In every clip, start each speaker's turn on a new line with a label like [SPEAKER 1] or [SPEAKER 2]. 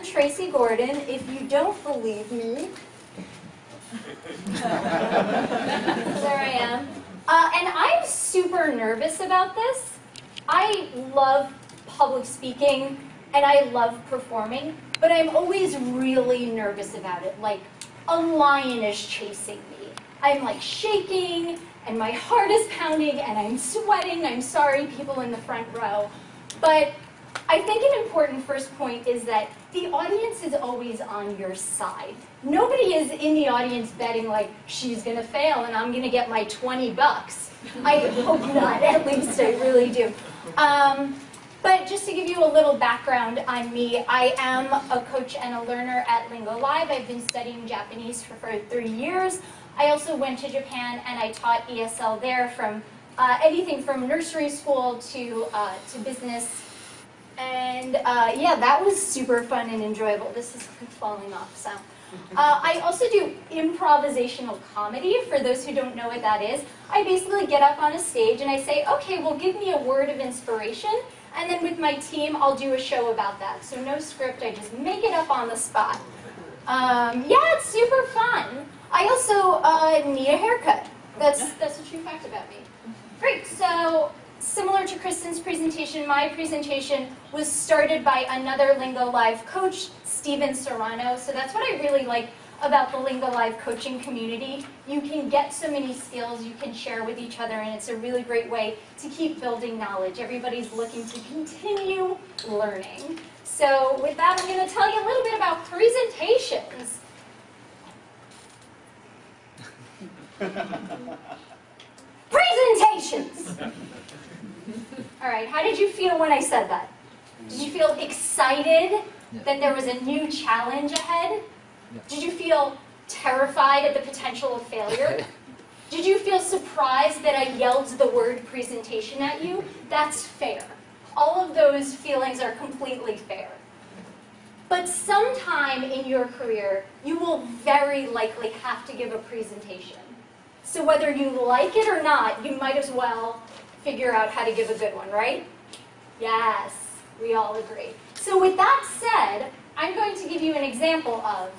[SPEAKER 1] Tracey Gordon. If you don't believe me, there I am. And I'm super nervous about this. I love public speaking and I love performing, but I'm always really nervous about it. Like a lion is chasing me. I'm like shaking and my heart is pounding and I'm sweating. I'm sorry, people in the front row. But I think an important first point is that the audience is always on your side. Nobody is in the audience betting like, she's gonna fail and I'm gonna get my 20 bucks. I hope not, at least I really do. But just to give you a little background on me, I am a coach and a learner at Lingo Live. I've been studying Japanese for 3 years. I also went to Japan and I taught ESL there from anything from nursery school to business. And yeah, that was super fun and enjoyable. This is falling off, so. I also do improvisational comedy. For those who don't know what that is, I basically get up on a stage and I say, okay, well, give me a word of inspiration. And then with my team, I'll do a show about that. So no script, I just make it up on the spot. Yeah, it's super fun. I also need a haircut. That's a true fact about me. Great, so similar to Kristen's presentation, my presentation was started by another Lingo Live coach, Steven Serrano. So that's what I really like about the Lingo Live coaching community. You can get so many skills you can share with each other, and it's a really great way to keep building knowledge. Everybody's looking to continue learning. So with that, I'm going to tell you a little bit about presentations. Presentations! All right, how did you feel when I said that? Did you feel excited that there was a new challenge ahead? Did you feel terrified at the potential of failure? Did you feel surprised that I yelled the word presentation at you? That's fair. All of those feelings are completely fair. But sometime in your career, you will very likely have to give a presentation. So whether you like it or not, you might as well figure out how to give a good one, right? Yes, we all agree. So with that said, I'm going to give you an example of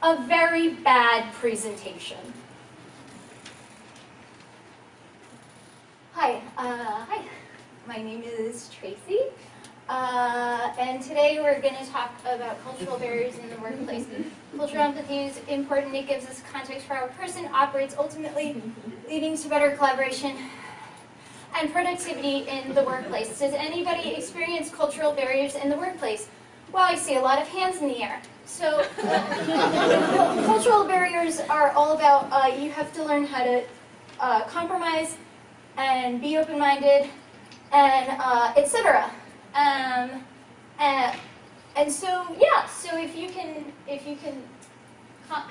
[SPEAKER 1] a very bad presentation. Hi, my name is Tracey, and today we're going to talk about cultural barriers in the workplace. Cultural empathy is important. It gives us context for how a person operates, ultimately leading to better collaboration and productivity in the workplace. Does anybody experience cultural barriers in the workplace? Well, I see a lot of hands in the air. So cultural barriers are all about you have to learn how to compromise and be open-minded and etc. And so yeah, so if you can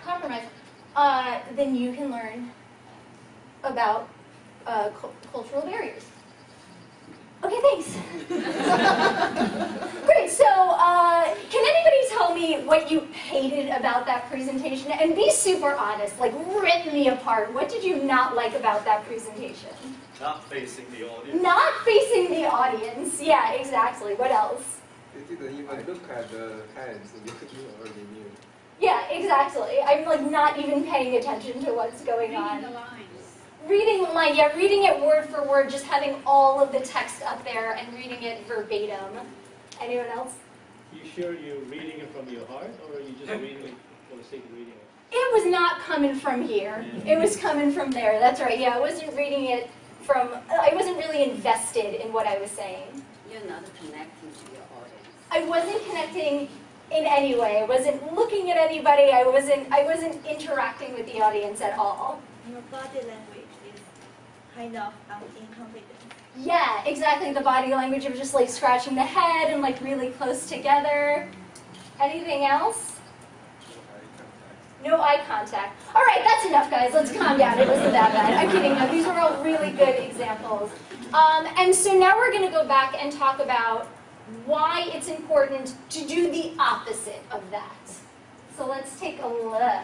[SPEAKER 1] compromise, then you can learn about cultural barriers. Okay, thanks. Great, so can anybody tell me what you hated about that presentation? And be super honest, like rip me apart. What did you not like about that presentation?
[SPEAKER 2] Not facing the audience.
[SPEAKER 1] Not facing the audience, yeah, exactly. What else?
[SPEAKER 3] You didn't even look at the hands, you already knew.
[SPEAKER 1] Yeah, exactly. I'm like not even paying attention to what's going on.
[SPEAKER 4] Reading the lines.
[SPEAKER 1] Reading the line, yeah, reading it word for word, just having all of the text up there and reading it verbatim. Anyone else?
[SPEAKER 5] You sure you're reading it from your heart, or are you just reading it for the sake of reading it?
[SPEAKER 1] It was not coming from here. It was coming from there. That's right. Yeah, I wasn't reading it from, I wasn't really invested in what I was saying.
[SPEAKER 4] You're not connecting to your audience.
[SPEAKER 1] I wasn't connecting in any way. I wasn't looking at anybody. I wasn't interacting with the audience at all.
[SPEAKER 6] Your body language is kind of incompetent.
[SPEAKER 1] Yeah, exactly. The body language of just like scratching the head and like really close together. Anything else? No eye contact. All right, that's enough, guys. Let's calm down. It wasn't that bad. I'm kidding. No, these are all really good examples. And so now we're going to go back and talk about why it's important to do the opposite of that. So let's take a look.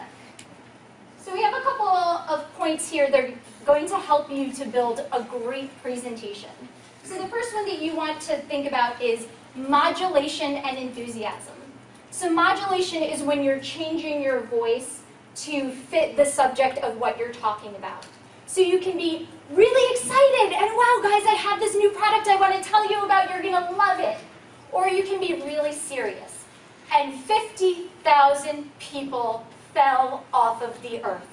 [SPEAKER 1] So we have a couple of points here that are going to help you to build a great presentation. So the first one that you want to think about is modulation and enthusiasm. So modulation is when you're changing your voice to fit the subject of what you're talking about. So you can be really excited and wow guys, I have this new product I want to tell you about, you're going to love it. Or you can be really serious. And 50,000 people fell off of the earth.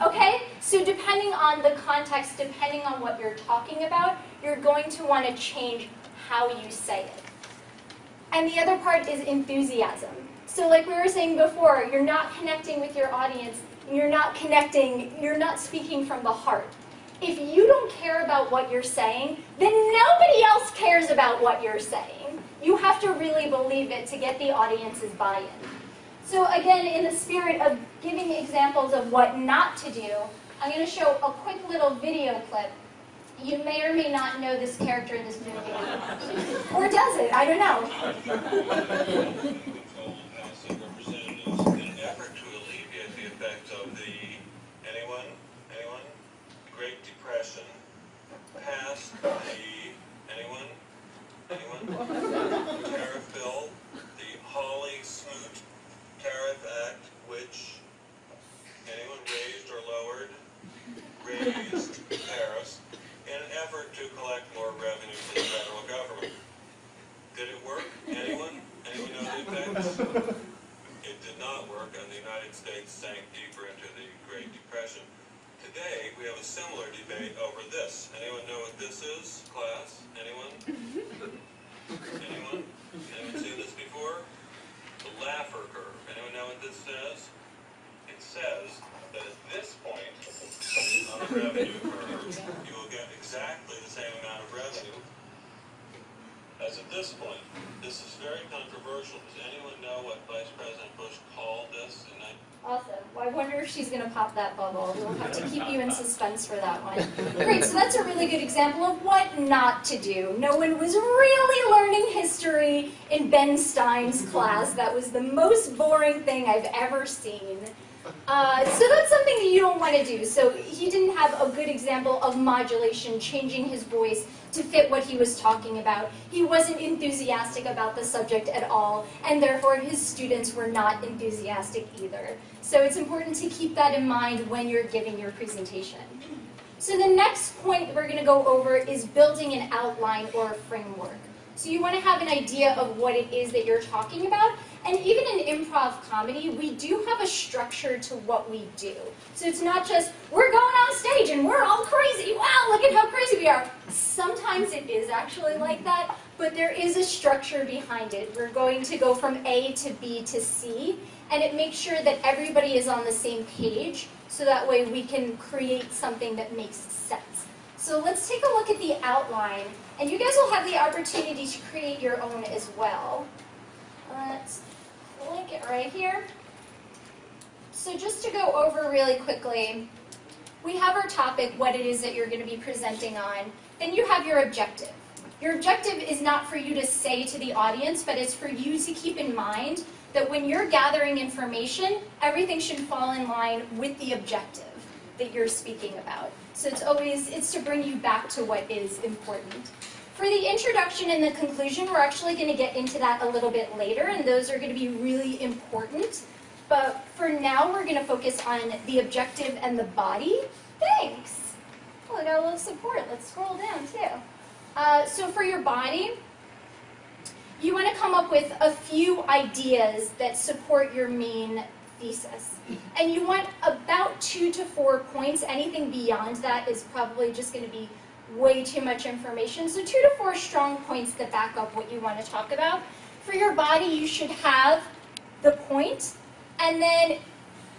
[SPEAKER 1] Okay? So depending on the context, depending on what you're talking about, you're going to want to change how you say it. And the other part is enthusiasm. So like we were saying before, you're not connecting with your audience, you're not speaking from the heart. If you don't care about what you're saying, then nobody else cares about what you're saying. You have to really believe it to get the audience's buy-in. So again, in the spirit of giving examples of what not to do, I'm going to show a quick little video clip. You may or may not know this character in this movie. Or does it? I don't know.
[SPEAKER 7] In an effort to alleviate the effects of the Great Depression, passed the tariff bill, the Hawley-Smoot Tariff Act, which raised or lowered tariffs in an effort to collect more revenue from the federal government. Did it work? Anyone? Anyone know the effects? It did not work, and the United States sank deeper into the Great Depression. Today, we have a similar debate over this. Anyone know what this is, class? Anyone? Anyone? Anyone seen this before? The Laffer curve. Anyone know what this says? It says that at this point on the revenue curve, you will get exactly the same amount of revenue as at this point. This is very controversial. Does anyone know what Vice President Bush called this in 19...
[SPEAKER 1] Awesome. Well, I wonder if she's going to pop that bubble. We'll have to keep you in suspense for that one. Great, so that's a really good example of what not to do. No one was really learning history in Ben Stein's class. That was the most boring thing I've ever seen. So that's something that you don't want to do. So he didn't have a good example of modulation, changing his voice to fit what he was talking about. He wasn't enthusiastic about the subject at all, and therefore his students were not enthusiastic either. So it's important to keep that in mind when you're giving your presentation. So the next point that we're going to go over is building an outline or a framework. So you want to have an idea of what it is that you're talking about. And even in improv comedy, we do have a structure to what we do. So it's not just, we're going on stage and we're all crazy. Wow, look at how crazy we are. Sometimes it is actually like that, but there is a structure behind it. We're going to go from A to B to C, and it makes sure that everybody is on the same page, so that way we can create something that makes sense. So let's take a look at the outline, and you guys will have the opportunity to create your own as well. Let's link it right here. So just to go over really quickly, we have our topic, what it is that you're going to be presenting on. Then you have your objective. Your objective is not for you to say to the audience, but it's for you to keep in mind that when you're gathering information, everything should fall in line with the objective that you're speaking about. So it's to bring you back to what is important. For the introduction and the conclusion, we're actually going to get into that a little bit later, and those are going to be really important. But for now, we're going to focus on the objective and the body. Thanks. Oh, I got a little support. Let's scroll down, too. So for your body, you want to come up with a few ideas that support your main thesis. And you want about 2 to 4 points. Anything beyond that is probably just going to be way too much information. So 2 to 4 strong points that back up what you want to talk about. For your body, you should have the point, and then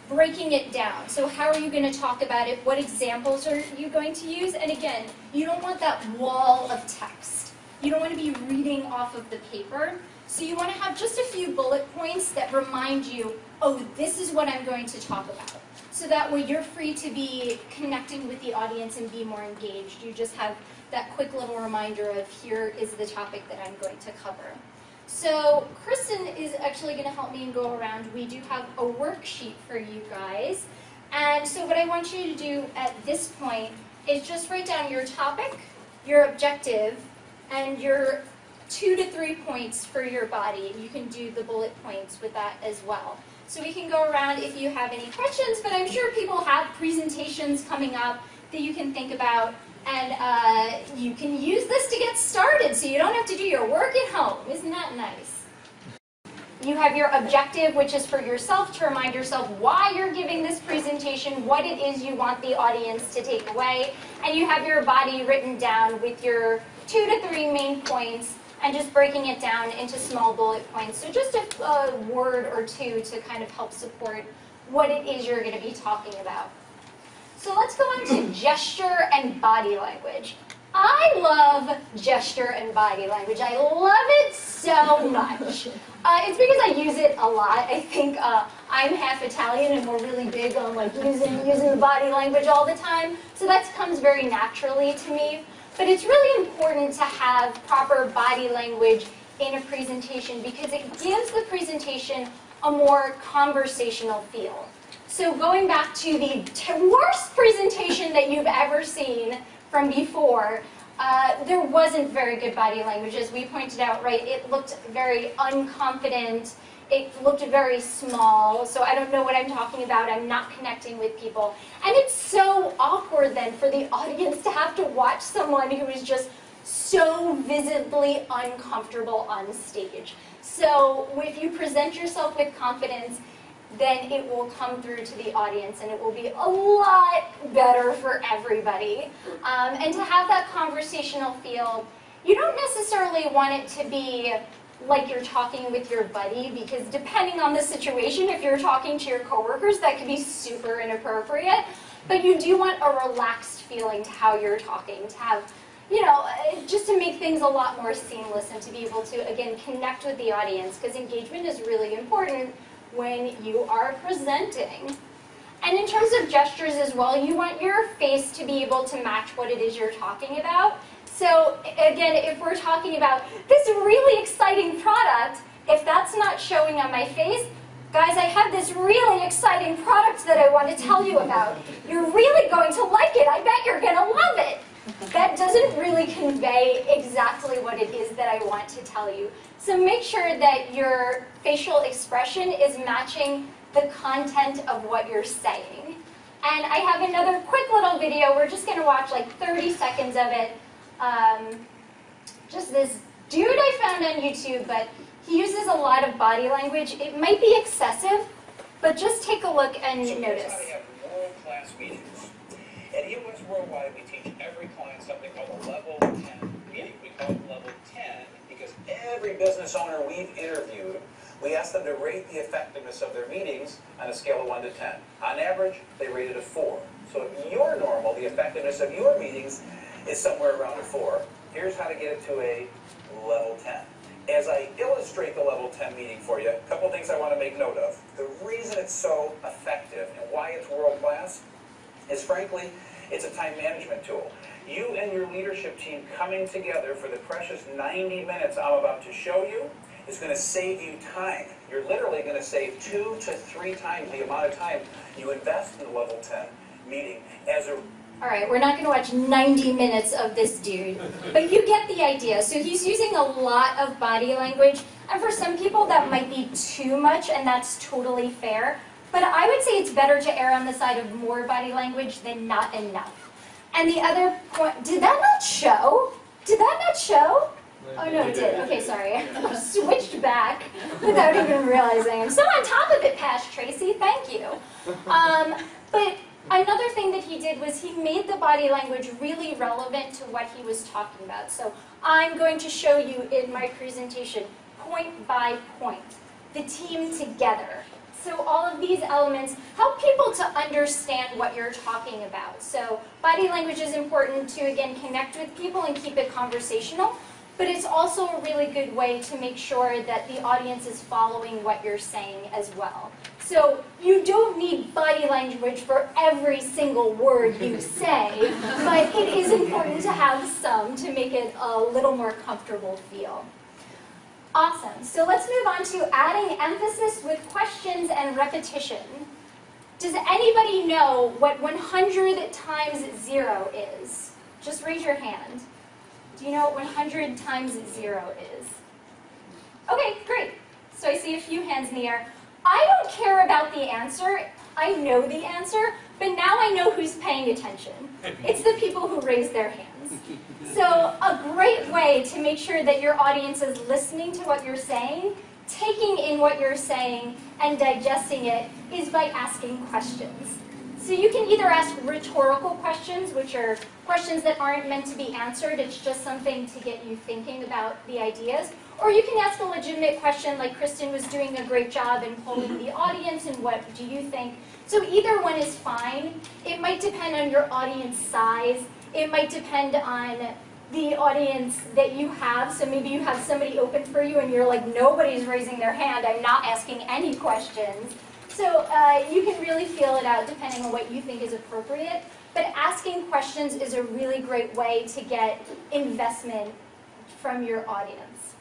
[SPEAKER 1] breaking it down. So how are you going to talk about it? What examples are you going to use? And again, you don't want that wall of text. You don't want to be reading off of the paper. So you want to have just a few bullet points that remind you, oh, this is what I'm going to talk about. So that way you're free to be connecting with the audience and be more engaged. You just have that quick little reminder of here is the topic that I'm going to cover. So Kristen is actually going to help me and go around. We do have a worksheet for you guys. And so what I want you to do at this point is just write down your topic, your objective, and your 2 to 3 points for your body. You can do the bullet points with that as well. So we can go around if you have any questions, but I'm sure people have presentations coming up that you can think about, and you can use this to get started so you don't have to do your work at home. Isn't that nice? You have your objective, which is for yourself, to remind yourself why you're giving this presentation, what it is you want the audience to take away, and you have your body written down with your 2 to 3 main points, and just breaking it down into small bullet points. So just a word or two to kind of help support what it is you're going to be talking about. So let's go on to gesture and body language. I love gesture and body language. I love it so much. It's because I use it a lot. I think I'm half Italian and we're really big on like using the body language all the time. So that comes very naturally to me. But it's really important to have proper body language in a presentation because it gives the presentation a more conversational feel. So going back to the worst presentation that you've ever seen from before, there wasn't very good body language, as we pointed out, right? It looked very unconfident. It looked very small, so I don't know what I'm talking about. I'm not connecting with people. And it's so awkward then for the audience to have to watch someone who is just so visibly uncomfortable on stage. So if you present yourself with confidence, then it will come through to the audience and it will be a lot better for everybody. And to have that conversational feel, you don't necessarily want it to be like you're talking with your buddy, because depending on the situation, if you're talking to your coworkers, that could be super inappropriate. But you do want a relaxed feeling to how you're talking, to have, you know, just to make things a lot more seamless and to be able to, again, connect with the audience, because engagement is really important when you are presenting. And in terms of gestures as well, you want your face to be able to match what it is you're talking about. So again, if we're talking about this really exciting product, if that's not showing on my face, guys, I have this really exciting product that I want to tell you about. You're really going to like it. I bet you're going to love it. That doesn't really convey exactly what it is that I want to tell you. So make sure that your facial expression is matching the content of what you're saying. And I have another quick little video. We're just going to watch like 30 seconds of it. Just this dude I found on YouTube, but he uses a lot of body language. It might be excessive, but just take a look and notice.
[SPEAKER 8] Here's how to have world-class meetings. At EOS Worldwide, we teach every client something called a level 10 meeting. We call it level 10 because every business owner we've interviewed, we ask them to rate the effectiveness of their meetings on a scale of 1 to 10. On average, they rate it a 4. So if you're normal, the effectiveness of your meetings is somewhere around a 4. Here's how to get it to a level 10. As I illustrate the level 10 meeting for you, a couple things I want to make note of. The reason it's so effective and why it's world-class is, frankly, it's a time management tool. You and your leadership team coming together for the precious 90 minutes I'm about to show you is going to save you time. You're literally going to save 2 to 3 times the amount of time you invest in the level 10 meeting as a...
[SPEAKER 1] All right, we're not going to watch 90 minutes of this dude, but you get the idea. So he's using a lot of body language, and for some people that might be too much, and that's totally fair. But I would say it's better to err on the side of more body language than not enough. And the other point, did that not show? Did that not show? Oh no, it did. Okay, sorry. I switched back without even realizing. I'm so on top of it, past Tracy. Thank you. But another thing that he did was he made the body language really relevant to what he was talking about. So I'm going to show you in my presentation, point by point, the team together. So all of these elements help people to understand what you're talking about. So body language is important to, again, connect with people and keep it conversational. but it's also a really good way to make sure that the audience is following what you're saying as well. So you don't need body language for every single word you say, but it is important to have some to make it a little more comfortable feel. Awesome. So let's move on to adding emphasis with questions and repetition. Does anybody know what 100 times 0 is? Just raise your hand. Do you know what 100 times 0 is? Okay, great. So I see a few hands in the air. I don't care about the answer. I know the answer, but now I know who's paying attention. It's the people who raise their hands. So a great way to make sure that your audience is listening to what you're saying, taking in what you're saying, and digesting it is by asking questions. So you can either ask rhetorical questions, which are questions that aren't meant to be answered, it's just something to get you thinking about the ideas, or you can ask a legitimate question like Kristen was doing a great job in polling the audience and what do you think. So either one is fine. It might depend on your audience size. It might depend on the audience that you have. So maybe you have somebody open for you and you're like, nobody's raising their hand, I'm not asking any questions. So you can really feel it out depending on what you think is appropriate. But asking questions is a really great way to get investment from your audience.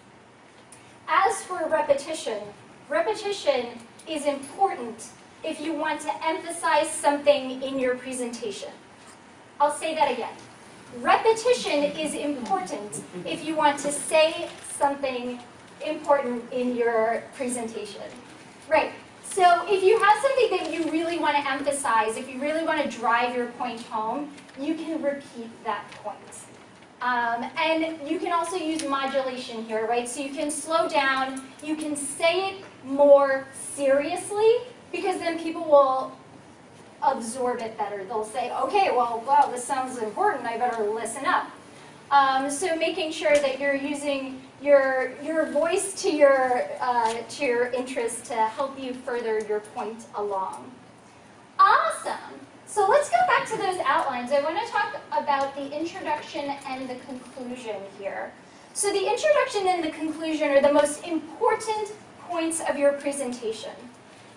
[SPEAKER 1] As for repetition, repetition is important if you want to emphasize something in your presentation. I'll say that again. Repetition is important if you want to say something important in your presentation. Right. So if you have something that you really want to emphasize, if you really want to drive your point home, you can repeat that point. And you can also use modulation here, right? So you can slow down, you can say it more seriously, because then people will absorb it better. They'll say, okay, well, wow, this sounds important, I better listen up. So making sure that you're using your voice to your interest to help you further your point along. Awesome. So let's go back to those outlines. I want to talk about the introduction and the conclusion here. So the introduction and the conclusion are the most important points of your presentation.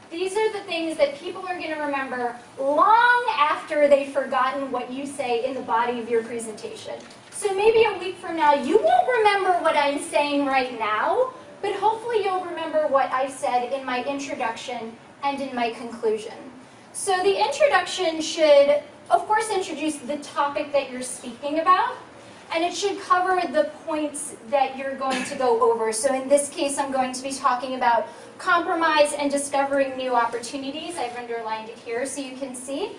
[SPEAKER 1] These are the things that people are going to remember long after they've forgotten what you say in the body of your presentation. So maybe a week from now, you won't remember what I'm saying right now, but hopefully you'll remember what I said in my introduction and in my conclusion. So the introduction should, of course, introduce the topic that you're speaking about, and it should cover the points that you're going to go over. So in this case, I'm going to be talking about compromise and discovering new opportunities. I've underlined it here so you can see.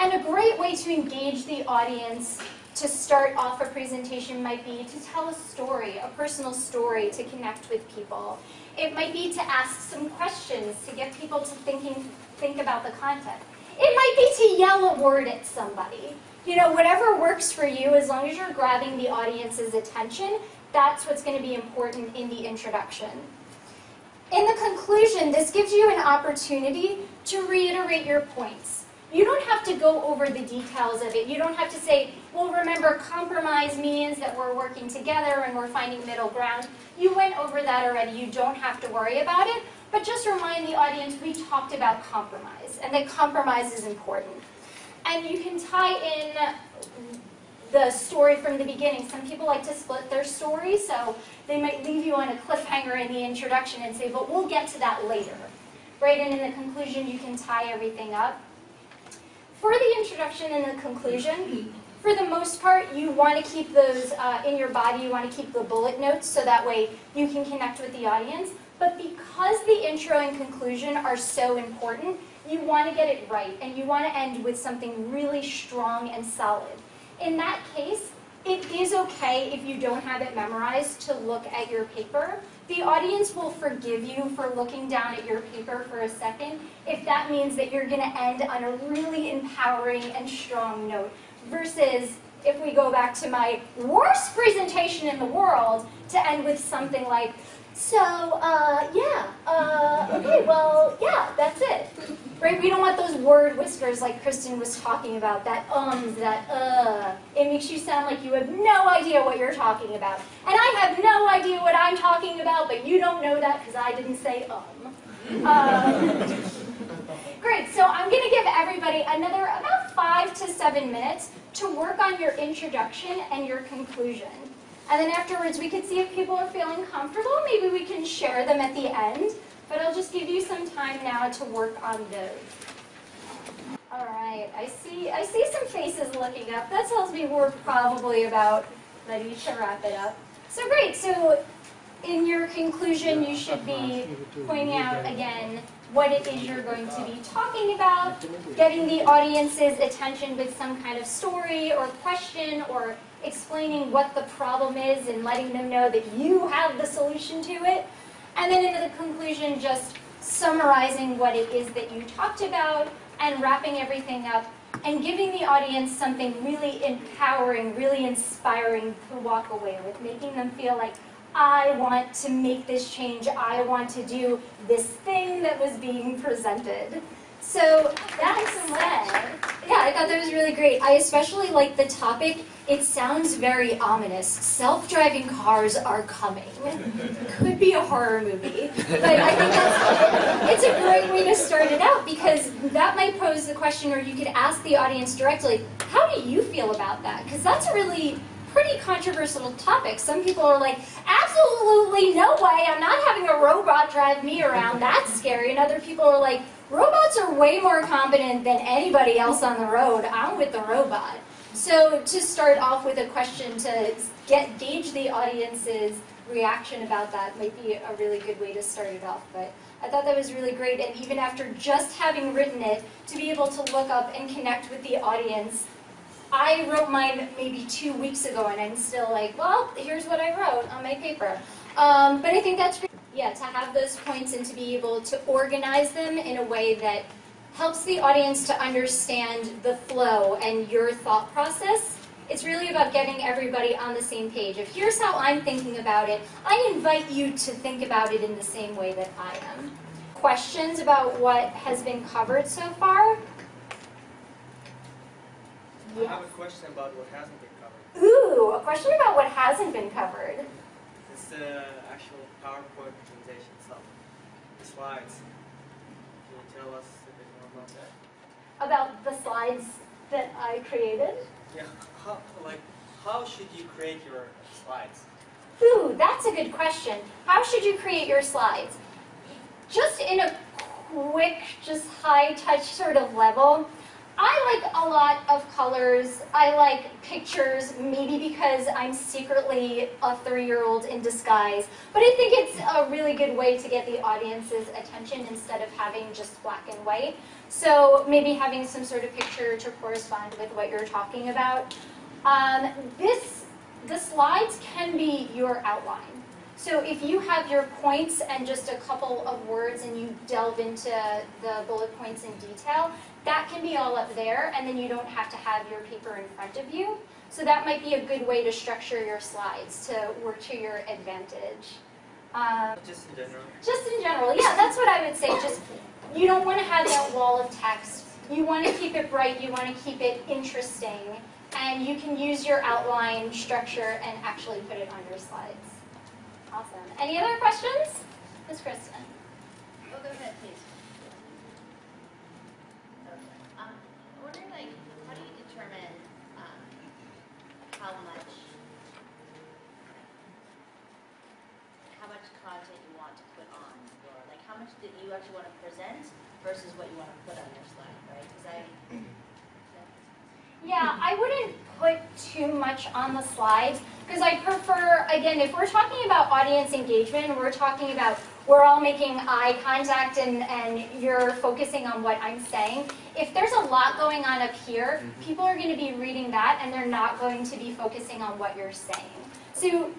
[SPEAKER 1] And a great way to engage the audience to start off a presentation might be to tell a story, a personal story to connect with people. It might be to ask some questions to get people to think about the content. It might be to yell a word at somebody. You know, whatever works for you, as long as you're grabbing the audience's attention, that's what's going to be important in the introduction. In the conclusion, this gives you an opportunity to reiterate your points. You don't have to go over the details of it. You don't have to say, well, remember, compromise means that we're working together and we're finding middle ground. You went over that already. You don't have to worry about it. But just remind the audience we talked about compromise and that compromise is important. And you can tie in the story from the beginning. Some people like to split their story, so they might leave you on a cliffhanger in the introduction and say, but we'll get to that later. Right? And in the conclusion, you can tie everything up. For the introduction and the conclusion, for the most part, you want to keep those in your body. You want to keep the bullet notes so that way you can connect with the audience. But because the intro and conclusion are so important, you want to get it right, and you want to end with something really strong and solid. In that case, it is okay if you don't have it memorized to look at your paper. The audience will forgive you for looking down at your paper for a second if that means that you're going to end on a really empowering and strong note, versus if we go back to my worst presentation in the world to end with something like, so, okay, well, yeah, that's it. Right? right? We don't want those word whiskers like Kristen was talking about, that It makes you sound like you have no idea what you're talking about. And I have no idea what I'm talking about, but you don't know that because I didn't say Great, so I'm going to give everybody another about 5 to 7 minutes to work on your introduction and your conclusion. And then afterwards we can see if people are feeling comfortable. Maybe we can share them at the end. But I'll just give you some time now to work on those. All right, I see some faces looking up. That tells me we're probably about ready to wrap it up. So great, so in your conclusion you should be pointing out again what it is you're going to be talking about, getting the audience's attention with some kind of story or question, or explaining what the problem is and letting them know that you have the solution to it. And then in the conclusion, just summarizing what it is that you talked about and wrapping everything up and giving the audience something really empowering, really inspiring to walk away with, making them feel like, I want to make this change, I want to do this thing that was being presented. So that's when, yeah, I thought that was really great. I especially like the topic. It sounds very ominous. Self-driving cars are coming. Could be a horror movie, but I think it's a great way to start it out, because that might pose the question, or you could ask the audience directly, how do you feel about that? Because that's a really pretty controversial topic. Some people are like, absolutely no way, I'm not having a robot drive me around, that's scary. And other people are like, robots are way more competent than anybody else on the road, I'm with the robot. So to start off with a question to gauge the audience's reaction about that might be a really good way to start it off. But I thought that was really great, and even after just having written it, to be able to look up and connect with the audience. I wrote mine maybe 2 weeks ago, and I'm still like, well, here's what I wrote on my paper. But I think that's great. Yeah, to have those points and to be able to organize them in a way that helps the audience to understand the flow and your thought process. It's really about getting everybody on the same page. If here's how I'm thinking about it, I invite you to think about it in the same way that I am. Questions about what has been covered so far?
[SPEAKER 2] I have a question about what hasn't been covered.
[SPEAKER 1] Ooh, a question about what hasn't been covered.
[SPEAKER 2] It's the actual PowerPoint presentation itself. The slides. Can you tell us a bit more about that?
[SPEAKER 1] About the slides that I created?
[SPEAKER 2] Yeah, how should you create your slides?
[SPEAKER 1] Ooh, that's a good question. How should you create your slides? Just in a quick, just high-touch sort of level, I like a lot of colors. I like pictures, maybe because I'm secretly a 3-year-old in disguise. But I think it's a really good way to get the audience's attention instead of having just black and white. So maybe having some sort of picture to correspond with what you're talking about. The slides can be your outline. So if you have your points and just a couple of words and you delve into the bullet points in detail, that can be all up there, and then you don't have to have your paper in front of you. So that might be a good way to structure your slides to work to your advantage.
[SPEAKER 2] Just in general?
[SPEAKER 1] Just in general, yeah, that's what I would say. Just, you don't want to have that wall of text. You want to keep it bright, you want to keep it interesting, and you can use your outline structure and actually put it on your slides. Awesome. Any other questions? Ms. Kristen.
[SPEAKER 6] Oh, go ahead, please.
[SPEAKER 9] I'm wondering, like, how do you determine how much content you want to put on your, like, how much that you actually want to present versus what you want to put on your slide, right? Because
[SPEAKER 1] Yeah, I wouldn't put too much on the slides because I prefer, again, if we're talking about audience engagement, we're talking about we're all making eye contact and you're focusing on what I'm saying. If there's a lot going on up here, people are going to be reading that and they're not going to be focusing on what you're saying. So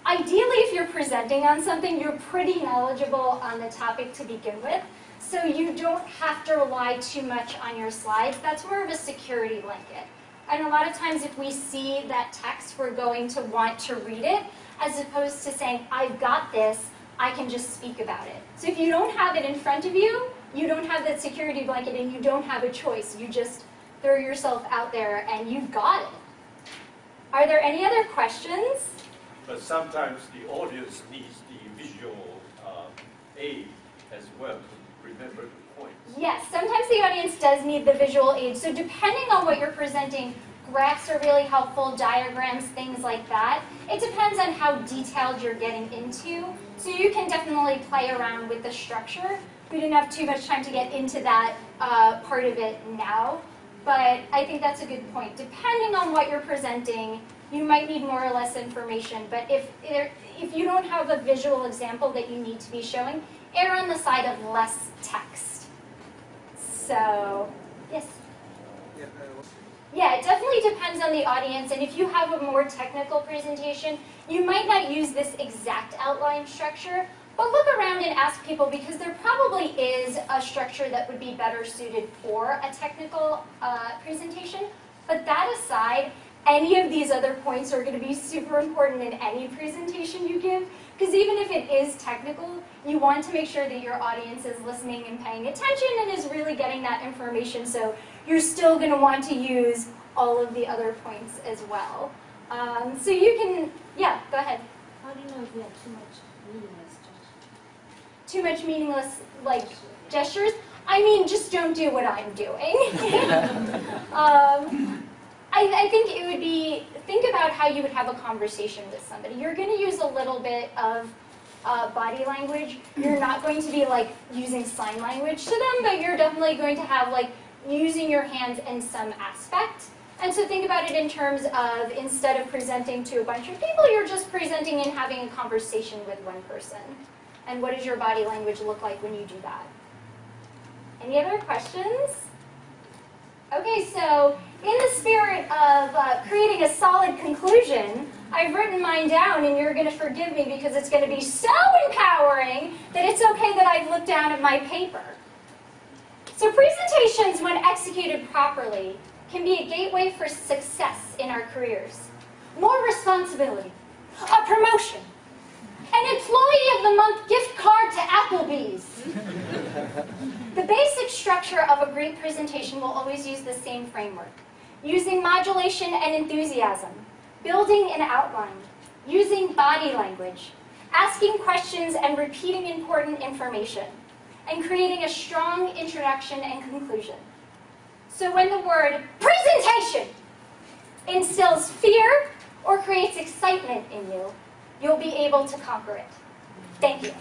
[SPEAKER 1] ideally, if you're presenting on something, you're pretty knowledgeable on the topic to begin with. So you don't have to rely too much on your slides. That's more of a security blanket. And a lot of times if we see that text, we're going to want to read it, as opposed to saying, I've got this, I can just speak about it. So if you don't have it in front of you, you don't have that security blanket and you don't have a choice. You just throw yourself out there and you've got it. Are there any other questions?
[SPEAKER 10] But sometimes the audience needs the visual aid as well to remember the points.
[SPEAKER 1] Yes, sometimes the audience does need the visual aid. So depending on what you're presenting, graphs are really helpful, diagrams, things like that. It depends on how detailed you're getting into. So you can definitely play around with the structure. We didn't have too much time to get into that part of it now, but I think that's a good point. Depending on what you're presenting, you might need more or less information, but if you don't have a visual example that you need to be showing, err on the side of less text. So, yes? Yeah, it definitely depends on the audience, and if you have a more technical presentation, you might not use this exact outline structure, but look around and ask people because there probably is a structure that would be better suited for a technical presentation. But that aside, any of these other points are going to be super important in any presentation you give, because even if it is technical, you want to make sure that your audience is listening and paying attention and is really getting that information, so you're still going to want to use all of the other points as well. So you can, yeah, go ahead.
[SPEAKER 9] How do you know if we have too much meaningless gestures?
[SPEAKER 1] Too much meaningless, like, gestures? I mean, just don't do what I'm doing. I think it would be, think about how you would have a conversation with somebody. You're going to use a little bit of body language. You're not going to be like using sign language to them, but you're definitely going to have like using your hands in some aspect. And so think about it in terms of instead of presenting to a bunch of people, you're just presenting and having a conversation with one person. And what does your body language look like when you do that? Any other questions? Okay, so in the spirit of creating a solid conclusion, I've written mine down, and you're going to forgive me because it's going to be so empowering that it's okay that I've looked down at my paper. So presentations, when executed properly, can be a gateway for success in our careers. More responsibility, a promotion, an Employee of the Month gift card to Applebee's. The basic structure of a great presentation will always use the same framework. Using modulation and enthusiasm, building an outline, using body language, asking questions and repeating important information, and creating a strong introduction and conclusion. So when the word presentation instills fear or creates excitement in you, you'll be able to conquer it. Thank you.